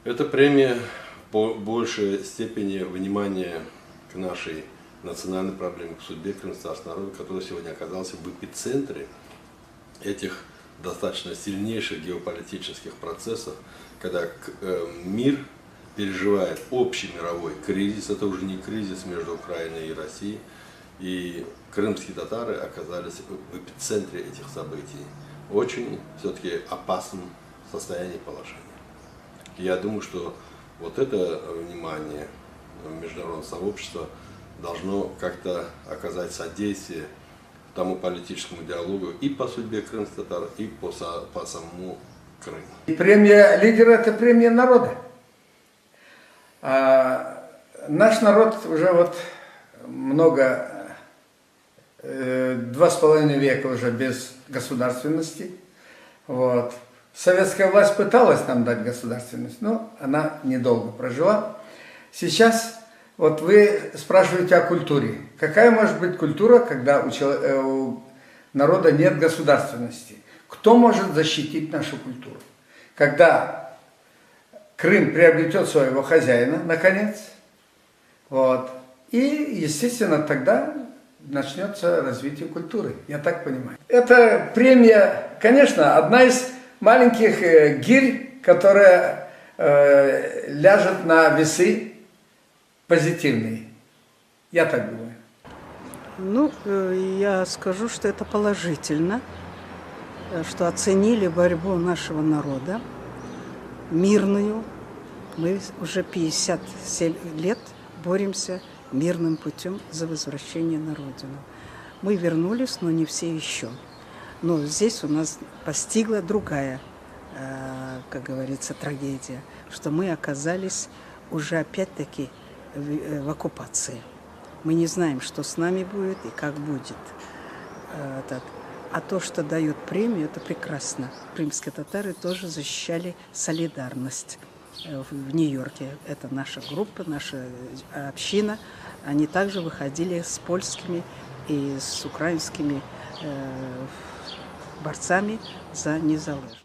Это премия по большей степени внимания к нашей национальной проблеме, к судьбе крымского народа, который сегодня оказался в эпицентре этих достаточно сильнейших геополитических процессов, когда мир переживает общий мировой кризис, это уже не кризис между Украиной и Россией, и крымские татары оказались в эпицентре этих событий, очень все-таки опасном состоянии положения. Я думаю, что вот это внимание международного сообщества должно как-то оказать содействие тому политическому диалогу и по судьбе крымских татар, и по самому Крыму. Премия лидера – это премия народа. Наш народ уже вот много, 2,5 века уже без государственности. Вот. Советская власть пыталась нам дать государственность, но она недолго прожила. Сейчас вот вы спрашиваете о культуре. Какая может быть культура, когда у народа нет государственности? Кто может защитить нашу культуру? Когда Крым приобретет своего хозяина, наконец, вот, и, естественно, тогда начнется развитие культуры, я так понимаю. Это премия, конечно, одна из маленьких гирь, которая ляжет на весы позитивные. Я так думаю. Ну, я скажу, что это положительно, что оценили борьбу нашего народа, мирную. Мы уже 57 лет боремся мирным путем за возвращение на родину. Мы вернулись, но не все еще. Но здесь у нас постигла другая, как говорится, трагедия, что мы оказались уже опять-таки в оккупации. Мы не знаем, что с нами будет и как будет. А то, что дают премию, это прекрасно. Крымские татары тоже защищали солидарность в Нью-Йорке. Это наша группа, наша община. Они также выходили с польскими и с украинскими борцами за незалежность.